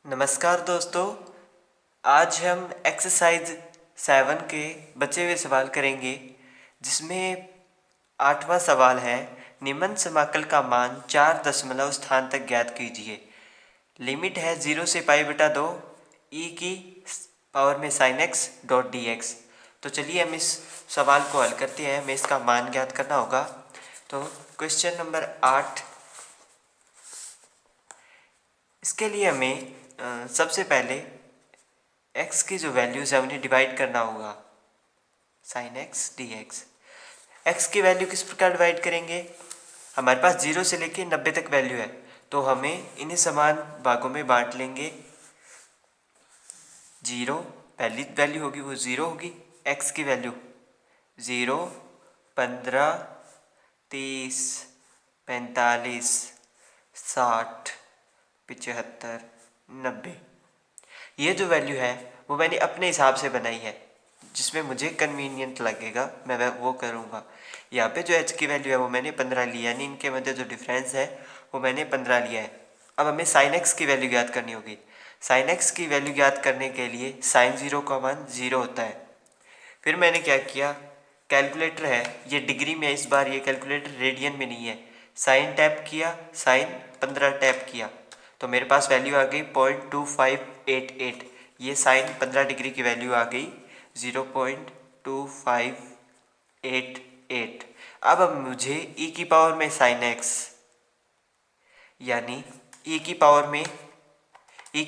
नमस्कार दोस्तों। आज हम एक्सरसाइज 7 के बचे हुए सवाल करेंगे, जिसमें 8वां सवाल है, निम्न समाकल का मान 4 दशमलव स्थान तक ज्ञात कीजिए। लिमिट है 0 से π/2 e की पावर में sin x डॉट dx। तो चलिए हम इस सवाल को हल करते हैं। हमें इसका मान ज्ञात करना होगा। तो क्वेश्चन नंबर 8, इसके लिए हमें सबसे पहले x की जो वैल्यूज़ है उन्हें डिवाइड करना होगा। sin x dx, x की वैल्यू किस प्रकार डिवाइड करेंगे? हमारे पास 0 से लेके 90 तक वैल्यू है, तो हमें इन्हें समान भागों में बांट लेंगे। 0 पहली वैल्यू होगी वो 0 होगी। x की वैल्यू 0, 15, 30, 45, 60, 75, 90। ये जो वैल्यू है वो मैंने अपने हिसाब से बनाई है, जिसमें मुझे कन्वीनियंट लगेगा मैं वो करूँगा। यहाँ पे जो h की वैल्यू है वो मैंने 15 ली है, यानी इनके मध्य जो डिफरेंस है वो मैंने 15 लिया है। अब हमें sin x की वैल्यू ज्ञात करनी होगी। sin x की वैल्यू ज्ञात करने के लिए sin 0 का मान 0 होता है। फिर मैंने क्या किया, कैलकुलेटर है ये डिग्री में, इस बार ये कैलकुलेटर रेडियन में नहीं है। साइन टैप किया, साइन 15 टैप किया, तो मेरे पास वैल्यू आ गई 0.2588। ये साइन 15 डिग्री की वैल्यू आ गई 0.2588। अब मुझे e की पावर में साइन x, यानी e की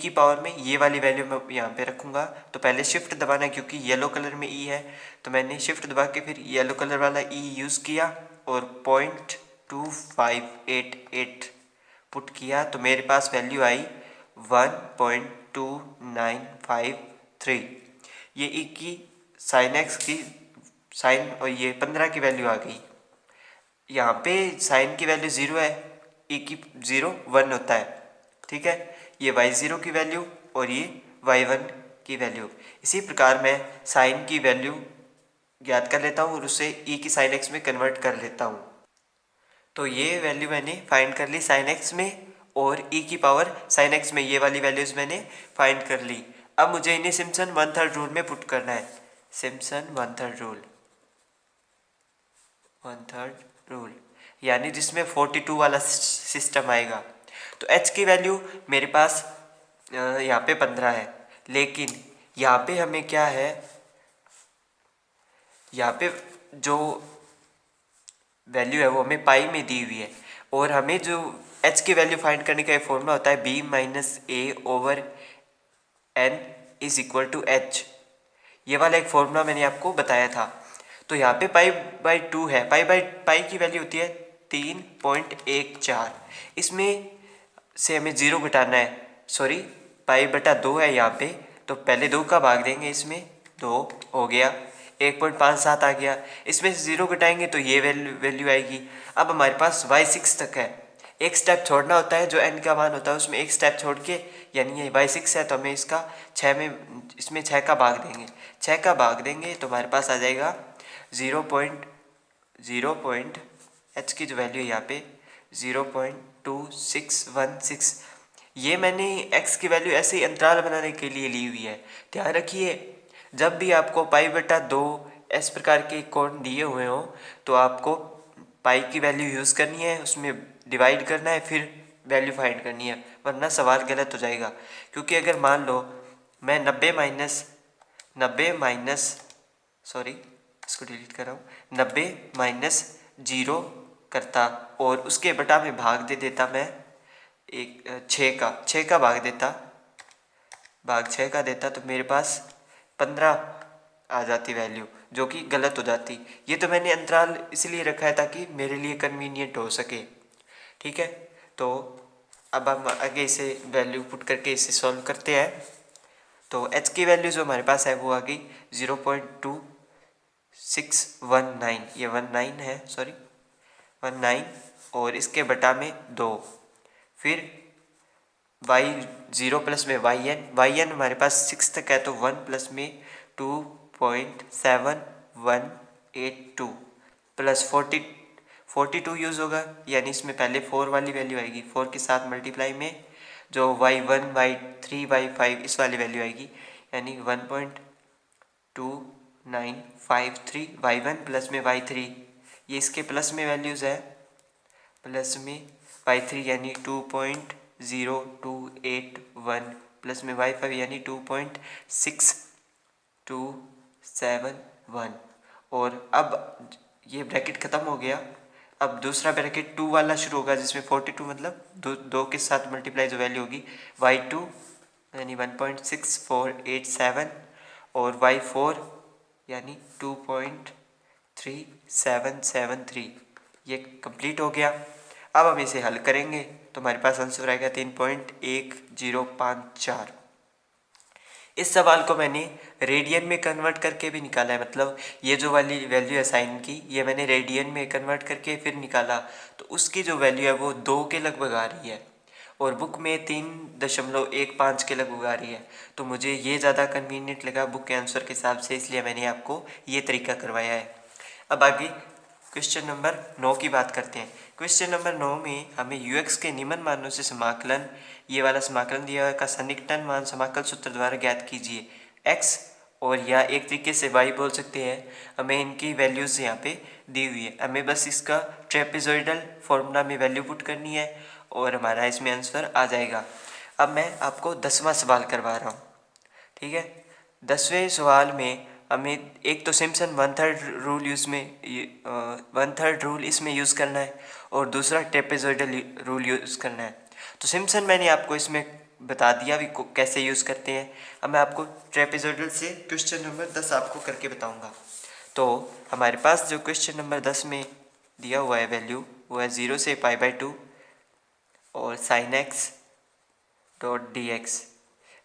पावर में ये वाली वैल्यू मैं यहाँ पे रखूँगा। तो पहले शिफ्ट दबाना है, क्योंकि येलो कलर में e है, तो मैंने शिफ्ट दबा के फिर येलो कलर वाला e यूज़ किया और 0.2588 पुट किया, तो मेरे पास वैल्यू आई 1.2953। ये e की साइन x की साइन और ये 15 की वैल्यू आ गई। यहाँ पे साइन की वैल्यू 0 है, e की 0 1 होता है, ठीक है। ये y0 की वैल्यू और ये y1 की वैल्यू। इसी प्रकार मैं साइन की वैल्यू ज्ञात कर लेता हूँ और उसे e की साइन x में कन्वर्ट कर लेता हूँ। तो ये वैल्यू मैंने फाइंड कर ली साइन x में, और e की पावर साइन x में ये वाली वैल्यूज़ मैंने फाइंड कर ली। अब मुझे इन्हें सिम्पसन 1/3 रूल में पुट करना है। सिम्पसन 1/3 रूल, 1/3 रूल, यानी जिसमें 42 वाला सिस्टम आएगा। तो h की वैल्यू मेरे पास यहाँ पे 15 है, लेकिन यहाँ पे हमें क्या है, यहाँ पे जो वैल्यू है वो हमें पाई में दी हुई है, और हमें जो h की वैल्यू फाइंड करने का फॉर्मूला होता है b-a/n is equal to h। ये वाला एक फॉर्मूला मैंने आपको बताया था। तो यहाँ पे पाई/2 है, पाई की वैल्यू होती है 3.14। इसमें से हमें 0 घटाना है, सॉरी पाई/2 है यहाँ पे, तो पहले 2 का भाग देंगे, इसमें 2 हो गया, 1.57 आ गया। इसमें से 0 घटाएंगे तो ये वैल्यू आएगी। अब हमारे पास y6 तक है, एक स्टेप छोड़ना होता है, जो n का मान होता है उसमें एक स्टेप छोड़ के, यानी ये y6 है तो हमें इसका 6 में, इसमें 6 का भाग देंगे, 6 का भाग देंगे तो हमारे पास आ जाएगा 0.0 h की जो वैल्यू है यहाँ पे 0.2616। ये मैंने x की वैल्यू ऐसे ही अंतराल बनाने के लिए ली हुई है। ध्यान रखिए, जब भी आपको पाई/2 इस प्रकार के कोण दिए हुए हों तो आपको पाई की वैल्यू यूज़ करनी है, उसमें डिवाइड करना है, फिर वैल्यू फाइंड करनी है, वरना सवाल गलत हो जाएगा। क्योंकि अगर मान लो मैं 90 माइनस सॉरी इसको डिलीट कर रहा हूँ, 90 माइनस 0 करता और उसके बटा में भाग दे देता, मैं एक 6 का भाग 6 का देता, तो मेरे पास 15 आ जाती वैल्यू, जो कि गलत हो जाती। ये तो मैंने अंतराल इसलिए रखा है ताकि मेरे लिए कन्वीनियंट हो सके, ठीक है। तो अब हम आगे इसे वैल्यू पुट करके इसे सॉल्व करते हैं। तो h की वैल्यू जो हमारे पास है वो आ गई 0.2619, ये 19 है, सॉरी 19, और इसके बटा में 2, फिर y0 प्लस में yn हमारे पास 6 तक है, तो 1 प्लस में 2.7182 प्लस 42 यूज़ होगा, यानी इसमें पहले 4 वाली वैल्यू आएगी, 4 के साथ मल्टीप्लाई में जो y1 y3 3/5 इस वाली वैल्यू आएगी, यानी 1.2953 y1 प्लस में y3, ये इसके प्लस में वैल्यूज़ है, प्लस में y3 यानी 2.0281 प्लस में y5 यानी 2.6271। और अब ये ब्रैकेट ख़त्म हो गया, अब दूसरा ब्रैकेट 2 वाला शुरू होगा जिसमें 42 मतलब दो के साथ मल्टीप्लाई जो वैल्यू होगी y2 यानी 1.6487 और y4 यानी 2.3773। ये कंप्लीट हो गया। अब हम इसे हल करेंगे तो हमारे पास आंसर आएगा 3.1054। इस सवाल को मैंने रेडियन में कन्वर्ट करके भी निकाला है, मतलब ये जो वाली वैल्यू है साइन की, ये मैंने रेडियन में कन्वर्ट करके फिर निकाला, तो उसकी जो वैल्यू है वो 2 के लगभग आ रही है और बुक में 3.15 के लगभग आ रही है। तो मुझे ये ज़्यादा कन्वीनियंट लगा बुक के आंसर के हिसाब से, इसलिए मैंने आपको ये तरीका करवाया है। अब आगे क्वेश्चन नंबर 9 की बात करते हैं। क्वेश्चन नंबर 9 में हमें ux के निम्न मानों से समाकलन, ये वाला समाकलन दिया हुआ है, का सन्निकटन मान समाकल सूत्र द्वारा ज्ञात कीजिए। x और या एक तरीके से y बोल सकते हैं, हमें इनकी वैल्यूज़ यहाँ पे दी हुई है, हमें बस इसका ट्रेपेजॉइडल फॉर्मूला में वैल्यू पुट करनी है और हमारा इसमें आंसर आ जाएगा। अब मैं आपको 10वां सवाल करवा रहा हूँ, ठीक है। 10वें सवाल में हमें एक तो सिम्पसन 1/3 रूल इसमें यूज़ करना है और दूसरा ट्रेपेजॉइडल रूल यूज़ करना है। तो सिम्पसन मैंने आपको इसमें बता दिया भी कैसे यूज़ करते हैं। अब मैं आपको ट्रेपेजॉइडल से क्वेश्चन नंबर 10 आपको करके बताऊंगा। तो हमारे पास जो क्वेश्चन नंबर 10 में दिया हुआ है वैल्यू, वो है 0 से π/2 और sin x डॉट dx।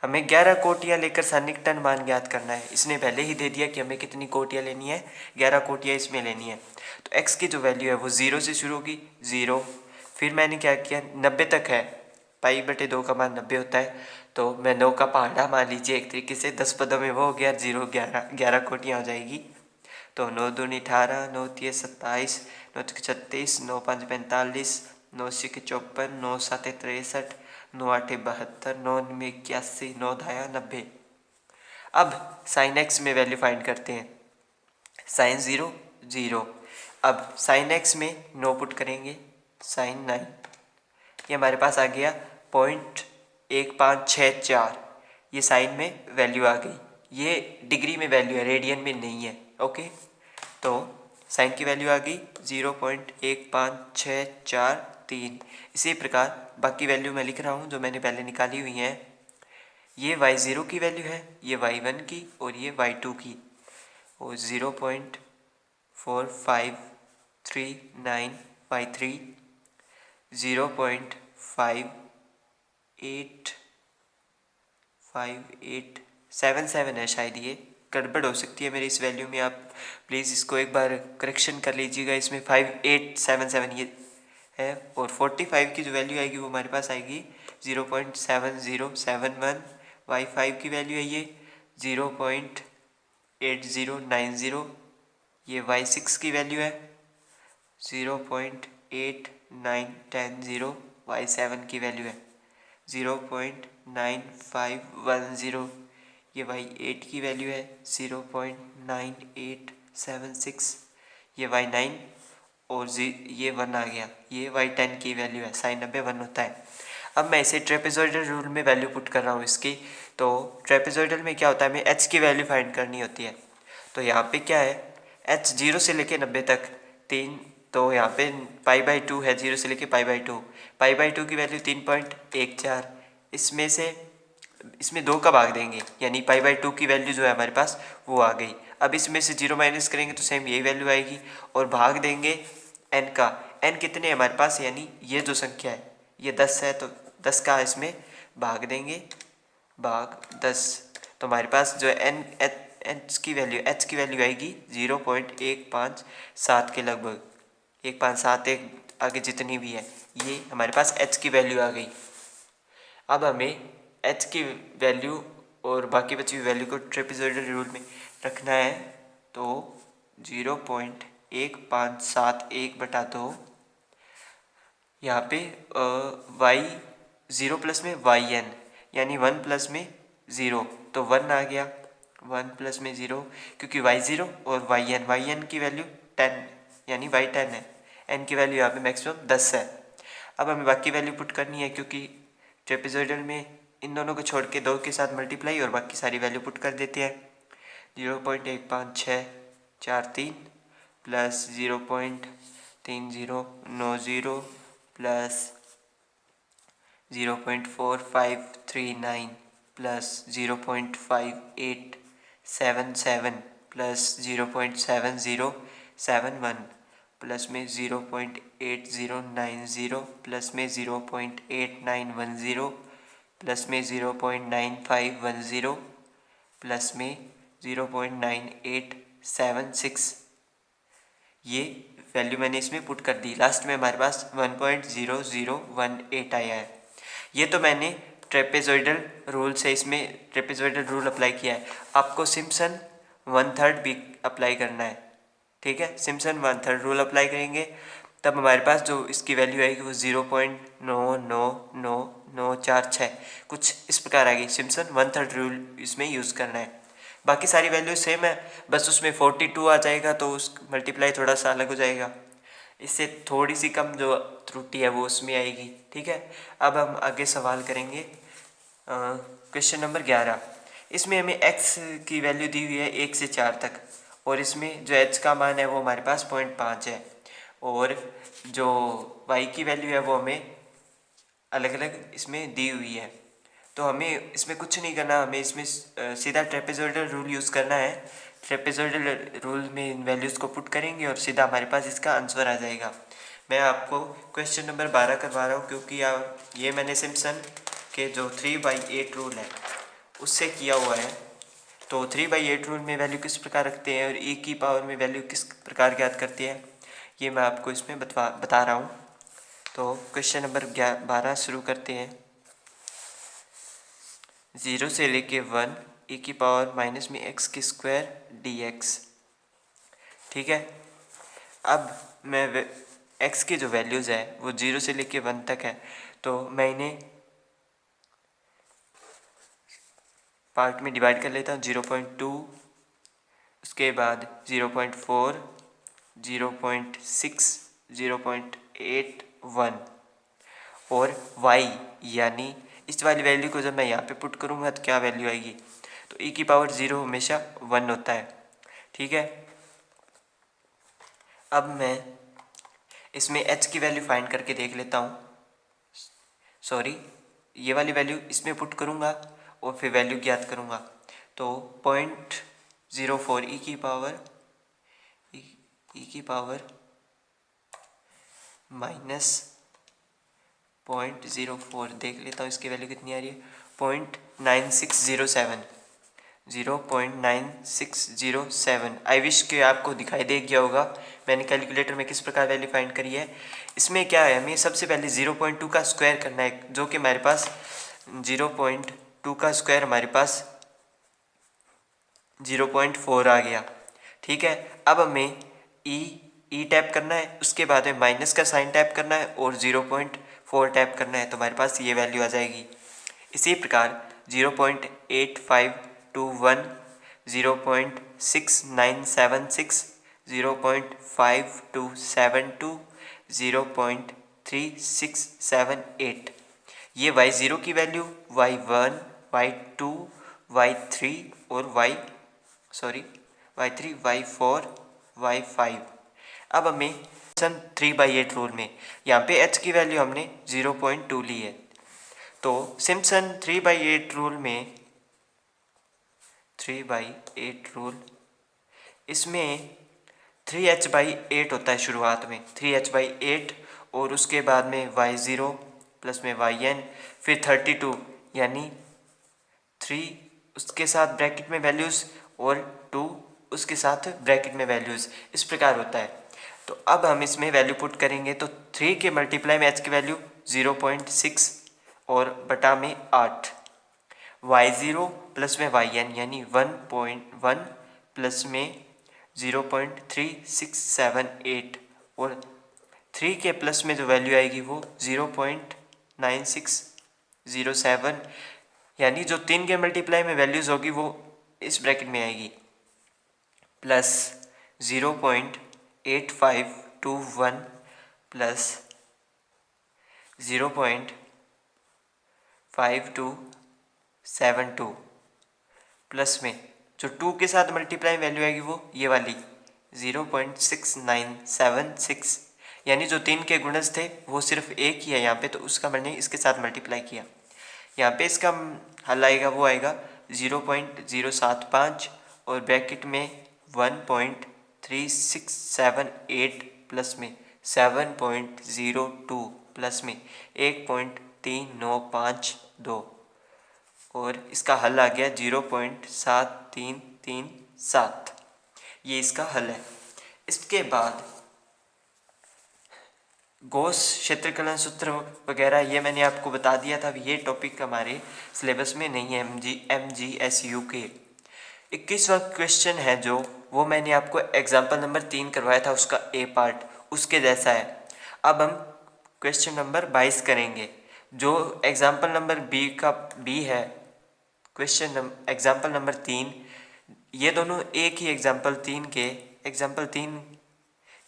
हमें 11 कोटियाँ लेकर सन्निकटन मान ज्ञात करना है। इसने पहले ही दे दिया कि हमें कितनी कोटियाँ लेनी है, 11 कोटियाँ इसमें लेनी है। तो x की जो वैल्यू है वो 0 से शुरू होगी, 0, फिर मैंने क्या किया 90 तक है, π/2 का मान 90 होता है, तो मैं 9 का पहाड़ा मान लीजिए एक तरीके से, 10 पदों में वो हो गया 0, 11 कोटियाँ हो जाएगी। तो 9 दूनी 18, 9 तिये 27, 9 तिये 36, 9 5 45, 9 6 54, 9 7 63, 9 8 72, 9 9 81, 9 10 90। अब साइन एक्स में वैल्यू फाइंड करते हैं। साइन 0 0, अब साइन एक्स में 9 पुट करेंगे, साइन 9, ये हमारे पास आ गया 0.1564, ये साइन में वैल्यू आ गई। ये डिग्री में वैल्यू है, रेडियन में नहीं है, ओके। तो साइन की वैल्यू आ गई 0.15643। इसी प्रकार बाकी वैल्यू मैं लिख रहा हूँ जो मैंने पहले निकाली हुई हैं। ये y0 की वैल्यू है, ये y1 की और ये y2 की, और 0.4539 y3, 0.5877 है शायद, ये गड़बड़ हो सकती है मेरी इस वैल्यू में, आप प्लीज़ इसको एक बार करेक्शन कर लीजिएगा। इसमें 5877 ये है, और 45 की जो वैल्यू आएगी वो हमारे पास आएगी 0.7071, y5 की वैल्यू है ये 0.8090, ये y6 की वैल्यू है 0.8910, y7 की वैल्यू है 0.9510, ये y8 की वैल्यू है 0.9876, ये y9 और ये 1 आ गया, ये y10 की वैल्यू है, साइन 90 1 होता है। अब मैं इसे ट्रेपेजॉइडल रूल में वैल्यू पुट कर रहा हूँ इसकी। तो ट्रेपेजॉइडल में क्या होता है, हमें h की वैल्यू फाइंड करनी होती है। तो यहाँ पे क्या है, h 0 से लेके 90 तक 3, तो यहाँ पे π/2 है, 0 से लेके π/2, π/2 की वैल्यू 3.14, इसमें 2 का भाग देंगे, यानी π/2 की वैल्यू जो है हमारे पास वो आ गई। अब इसमें से 0 माइनस करेंगे तो सेम यही वैल्यू आएगी, और भाग देंगे n का, n कितने हैं हमारे पास, यानी ये जो संख्या है ये 10 है, तो 10 का इसमें भाग देंगे, भाग 10, तो हमारे पास जो है h की वैल्यू आएगी 0.157 के लगभग, 157 आगे जितनी भी है, ये हमारे पास h की वैल्यू आ गई। अब हमें h की वैल्यू और बाकी बची हुई वैल्यू को ट्रेपेजॉइडल रूल में रखना है। तो 0.1571/2, यहाँ पे y0 प्लस में yn, यानी 1 प्लस में 0, तो 1 आ गया, 1 प्लस में 0, क्योंकि y 0 और y n की वैल्यू 10 यानी y 10 है, n की वैल्यू यहाँ पे मैक्सिमम 10 है। अब हमें बाकी वैल्यू पुट करनी है, क्योंकि ट्रेपेजॉइडल में इन दोनों को छोड़ के 2 के साथ मल्टीप्लाई और बाकी सारी वैल्यू पुट कर देते हैं। 0.1564 plus 0.3090 plus 0.4539 plus 0.5877 plus 0.7071 plus में 0.8090 प्लस में 0.8910 प्लस में 0.9510 प्लस में 0.9876। ये वैल्यू मैंने इसमें पुट कर दी। लास्ट में हमारे पास 1.0018 आया है। ये तो मैंने ट्रेपेजॉइडल रूल से इसमें ट्रेपेजॉइडल रूल अप्लाई किया है। आपको सिम्पसन 1/3 भी अप्लाई करना है, ठीक है। सिम्पसन 1/3 रूल अप्लाई करेंगे तब हमारे पास जो इसकी वैल्यू आएगी वो 0.999946 कुछ इस प्रकार आएगी। सिम्पसन 1/3 रूल इसमें यूज़ करना है। बाकी सारी वैल्यू सेम है, बस उसमें 42 आ जाएगा तो उस मल्टीप्लाई थोड़ा सा अलग हो जाएगा, इससे थोड़ी सी कम जो त्रुटि है वो उसमें आएगी, ठीक है। अब हम आगे सवाल करेंगे क्वेश्चन नंबर 11। इसमें हमें x की वैल्यू दी हुई है 1 से 4 तक, और इसमें जो h का मान है वो हमारे पास 0.5 है, और जो y की वैल्यू है वो हमें अलग अलग इसमें दी हुई है। तो हमें इसमें कुछ नहीं करना, हमें इसमें सीधा ट्रेपेजॉइडल रूल यूज़ करना है। ट्रेपेजॉइडल रूल में इन वैल्यूज़ को पुट करेंगे और सीधा हमारे पास इसका आंसर आ जाएगा। मैं आपको क्वेश्चन नंबर 12 करवा रहा हूँ, क्योंकि ये मैंने सिम्पसन के जो 3/8 रूल है उससे किया हुआ है। तो 3/8 रूल में वैल्यू किस प्रकार रखते हैं और e की पावर में वैल्यू किस प्रकार ज्ञात करती है, ये मैं आपको इसमें बता रहा हूँ। तो क्वेश्चन नंबर 12 शुरू करते हैं। 0 से लेके 1 e की पावर माइनस में x की स्क्वायर dx, ठीक है। अब मैं x की जो वैल्यूज़ है वो 0 से लेके 1 तक है, तो मैं इन्हें पार्ट में डिवाइड कर लेता हूँ। 0.2, उसके बाद 0.4, 0.6, 0.81 और y यानी इस वाली वैल्यू को जब मैं यहाँ पे पुट करूँगा तो क्या वैल्यू आएगी, तो e की पावर 0 हमेशा 1 होता है, ठीक है। अब मैं इसमें h की वैल्यू फाइंड करके देख लेता हूँ। सॉरी, ये वाली वैल्यू इसमें पुट करूँगा और फिर वैल्यू ज्ञात करूँगा। तो 0.04 e की पावर माइनस 0.04 देख लेता हूँ इसकी वैल्यू कितनी आ रही है। 0.9607 आई विश कि आपको दिखाई दे गया होगा मैंने कैलकुलेटर में किस प्रकार वैल्यू फाइंड करी है। इसमें क्या है, हमें सबसे पहले 0.2 का स्क्वायर करना है, जो कि हमारे पास 0.2 का स्क्वायर हमारे पास 0.4 आ गया, ठीक है। अब हमें ई टैप करना है, उसके बाद में माइनस का साइन टैप करना है और 0.4 टैप करना है, तो हमारे पास ये वैल्यू आ जाएगी। इसी प्रकार 0.8521, 0.6976, 0.5272, 0.3678, ये y0 की वैल्यू, y1, y2, y3 और y3, y4, y5। अब हमें सन 3/8 रूल में यहाँ पे h की वैल्यू हमने 0.2 ली है, तो सिम्पसन 3/8 रूल में 3/8 रूल इसमें 3h/8 होता है शुरुआत में, 3h/8 और उसके बाद में y0 प्लस में yn, फिर 32 यानी 3 उसके साथ ब्रैकेट में वैल्यूज़ और 2 उसके साथ ब्रैकेट में वैल्यूज़, इस प्रकार होता है। तो अब हम इसमें वैल्यू पुट करेंगे, तो 3 के मल्टीप्लाई में h की वैल्यू 0.6 और बटा में 8, y0 प्लस में yn यानी 1.1 प्लस में 0.3678 और 3 के प्लस में जो वैल्यू आएगी वो 0.9607 यानी जो 3 के मल्टीप्लाई में वैल्यूज़ होगी वो इस ब्रैकेट में आएगी, प्लस 0.8521 प्लस 0.5272 प्लस में जो 2 के साथ मल्टीप्लाई वैल्यू आएगी वो ये वाली 0.6976, यानी जो 3 के गुणज थे वो सिर्फ एक ही है यहाँ पे, तो उसका मैंने इसके साथ मल्टीप्लाई किया। यहाँ पे इसका हल आएगा वो आएगा 0.075 और ब्रैकेट में 1.3678 प्लस में 7.02 प्लस में 1.3952 और इसका हल आ गया 0.7337। ये इसका हल है। इसके बाद गॉस क्षेत्रकलन सूत्र वगैरह ये मैंने आपको बता दिया था, ये टॉपिक हमारे सिलेबस में नहीं है। MGSU के 21वां क्वेश्चन है जो वो मैंने आपको एग्जाम्पल नंबर 3 करवाया था, उसका ए पार्ट उसके जैसा है। अब हम क्वेश्चन नंबर 22 करेंगे जो एग्जाम्पल नंबर बी है। क्वेश्चन एग्जाम्पल नंबर 3, ये दोनों एक ही एग्जाम्पल 3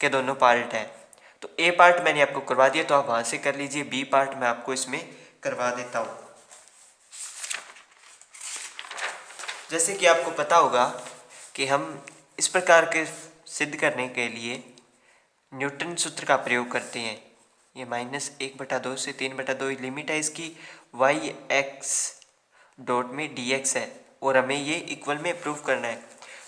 के दोनों पार्ट हैं। तो ए पार्ट मैंने आपको करवा दिया, तो आप वहाँ से कर लीजिए। बी पार्ट मैं आपको इसमें करवा देता हूँ। जैसे कि आपको पता होगा कि हम इस प्रकार के सिद्ध करने के लिए न्यूटन सूत्र का प्रयोग करते हैं। ये -1/2 से 3/2 लिमिट है इसकी, y x डॉट में dx है और हमें ये इक्वल में प्रूव करना है।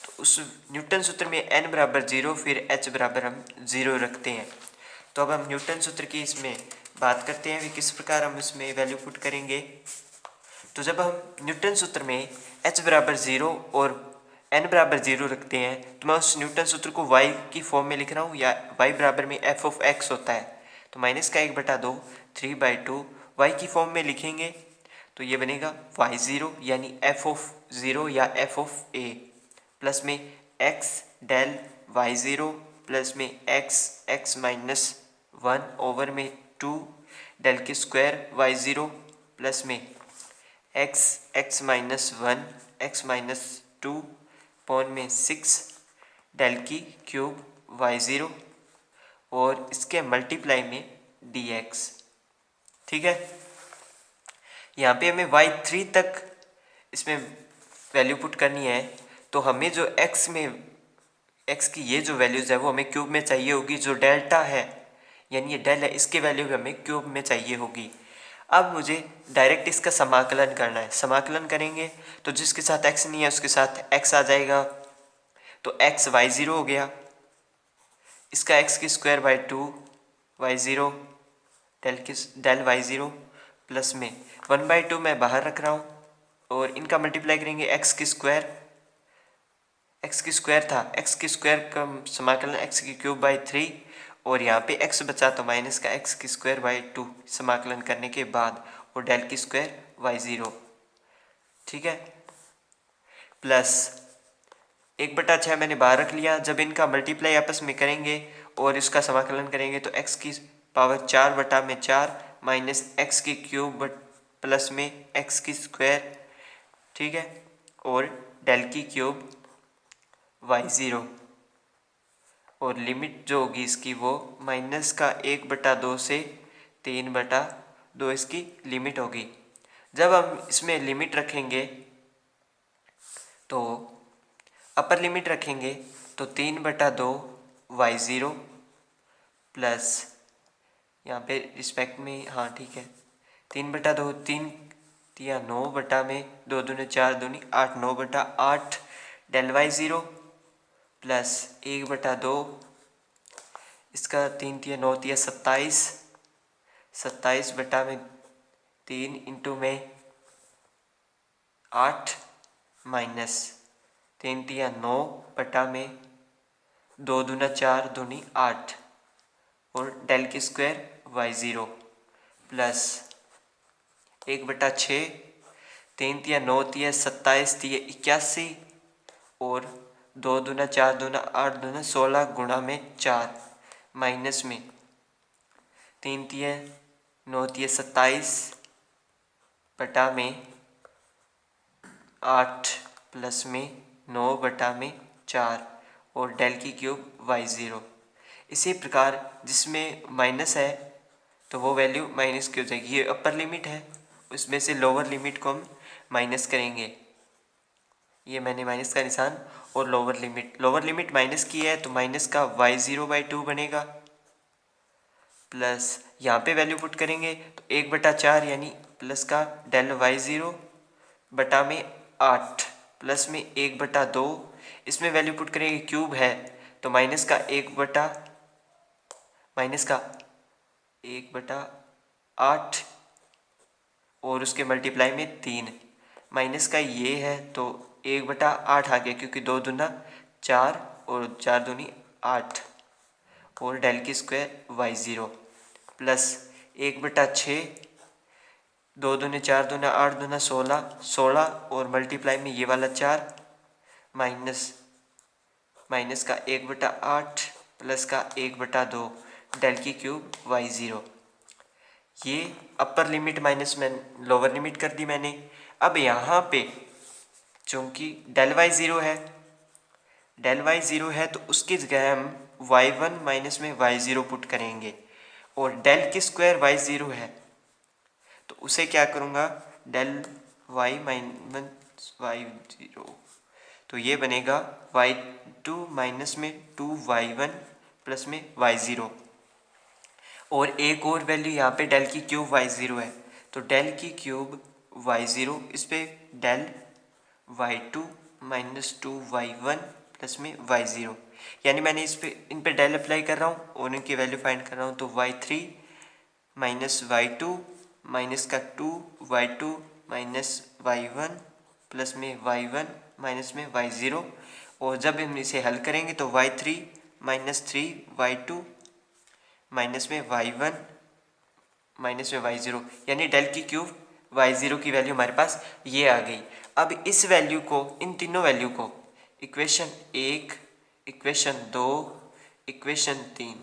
तो उस न्यूटन सूत्र में n बराबर 0 फिर h बराबर हम 0 रखते हैं। तो अब हम न्यूटन सूत्र की इसमें बात करते हैं कि किस प्रकार हम इसमें वैल्यू पुट करेंगे। तो जब हम न्यूटन सूत्र में h बराबर 0 और n बराबर 0 रखते हैं तो मैं उस न्यूटन सूत्र को y की फॉर्म में लिख रहा हूँ, या y बराबर में f ऑफ x होता है, तो -1/2 3/2 y की फॉर्म में लिखेंगे तो ये बनेगा y0 यानी f ऑफ 0 या f ऑफ a प्लस में x डेल y0 प्लस में x माइनस 1 ओवर में 2 डेल के स्क्वायर y0 प्लस में x माइनस 1 x माइनस 2 पॉन में 6 डेल की क्यूब y0 और इसके मल्टीप्लाई में dx। ठीक है, यहाँ पे हमें y3 तक इसमें वैल्यू पुट करनी है। तो हमें जो x की ये जो वैल्यूज़ है वो हमें क्यूब में चाहिए होगी। जो डेल्टा है यानी ये डेल है, इसकी वैल्यू भी हमें क्यूब में चाहिए होगी। अब मुझे डायरेक्ट इसका समाकलन करना है। समाकलन करेंगे तो जिसके साथ x नहीं है उसके साथ x आ जाएगा, तो x y0 हो गया, इसका x की square by 2 y0 del y0 plus में 1/2 मैं बाहर रख रहा हूँ और इनका मल्टीप्लाई करेंगे। x की स्क्वायर था, x की स्क्वायर का समाकलन x की क्यूब बाई 3 और यहाँ पे x बचा तो माइनस का x की स्क्वायर बाई 2 समाकलन करने के बाद और डेल की स्क्वायर y0। ठीक है, प्लस 1/6 मैंने बाहर रख लिया। जब इनका मल्टीप्लाई आपस में करेंगे और इसका समाकलन करेंगे तो x की पावर 4/4 माइनस x की क्यूब प्लस में x की स्क्वायर, ठीक है, और डेल की क्यूब y0 और लिमिट जो होगी इसकी वो माइनस का 1/2 से 3/2 इसकी लिमिट होगी। जब हम इसमें लिमिट रखेंगे तो अपर लिमिट रखेंगे तो 3/2 y0 प्लस यहाँ पे रिस्पेक्ट में, हाँ ठीक है, 3/2 3 या 9 में 2 दूनी 4 दूनी 8 9/8 डेल y0 प्लस 1/2 इसका 3 या 9 या 27 बटा में 3 इंटू में 8 माइनस 3 या 9 में 2 दूना 4 दूनी 8 और डेल की स्क्वायर y0 प्लस 1/6 3 या 9 या 27 81 और 2 दूना 4 दूना 8 दूना 16 गुणा में 4 माइनस में 3 या 9 या 27 बटा में 8 प्लस में 9/4 और डेल की क्यूब y0। इसी प्रकार जिसमें माइनस है तो वो वैल्यू माइनस की हो जाएगी। ये अपर लिमिट है, उसमें से लोअर लिमिट को हम माइनस करेंगे। ये मैंने माइनस का निशान और लोअर लिमिट माइनस की है तो माइनस का y0/2 बनेगा, प्लस यहाँ पे वैल्यू पुट करेंगे तो 1/4 यानी प्लस का डेल y0 बटा में 8 प्लस में 1/2, इसमें वैल्यू पुट करेंगे क्यूब है तो माइनस का 1/8 और उसके मल्टीप्लाई में 3, माइनस का ये है तो 1/8 आ गया क्योंकि 2 दूना 4 और 4 दूनी 8 और डेल की स्क्वायर y0 प्लस 1/6, 2 दूने 4 दूना 8 दूना 16 और मल्टीप्लाई में ये वाला 4 माइनस का 1/8 प्लस का 1/2 डेल की क्यूब y0। ये अपर लिमिट माइनस में लोअर लिमिट कर दी मैंने। अब यहाँ पे चूँकि डेल y0 है तो उसकी जगह हम y1 माइनस में y0 पुट करेंगे और डेल की स्क्वायर y0 है तो उसे क्या करूँगा डेल y माइनस y0, तो ये बनेगा y2 माइनस में 2y1 प्लस में y0 और एक और वैल्यू यहाँ पे डेल की क्यूब y0 है तो डेल की क्यूब y0 इस पे del y2 minus 2y1 plus में y0, यानी मैंने इन पे डेल अप्लाई कर रहा हूँ और इनकी वैल्यू फाइंड कर रहा हूँ तो y3 माइनस y2 माइनस का 2y2 माइनस y1 प्लस में y1 माइनस में y0 और जब हम इसे हल करेंगे तो y3 माइनस 3y2 माइनस में y1 माइनस में y0 यानी डेल की क्यूब y0 की वैल्यू हमारे पास ये आ गई। अब इस वैल्यू को, इन तीनों वैल्यू को इक्वेशन 1, इक्वेशन 2, इक्वेशन 3,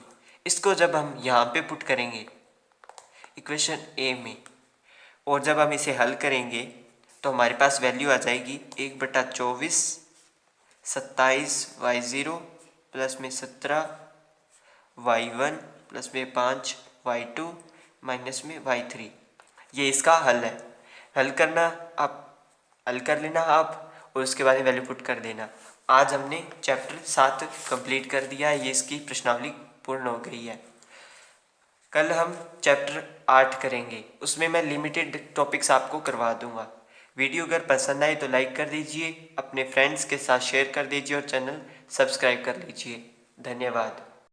इसको जब हम यहाँ पे पुट करेंगे इक्वेशन ए में और जब हम इसे हल करेंगे तो हमारे पास वैल्यू आ जाएगी 1/24 27 y0 प्लस में 17 y1 प्लस में 5 y2 माइनस में y3। ये इसका हल है। हल कर लेना आप और उसके बाद वैल्यू पुट कर देना। आज हमने चैप्टर 7 कंप्लीट कर दिया है, ये इसकी प्रश्नावली पूर्ण हो गई है। कल हम चैप्टर 8 करेंगे, उसमें मैं लिमिटेड टॉपिक्स आपको करवा दूंगा। वीडियो अगर पसंद आए तो लाइक कर दीजिए, अपने फ्रेंड्स के साथ शेयर कर दीजिए और चैनल सब्सक्राइब कर लीजिए। धन्यवाद।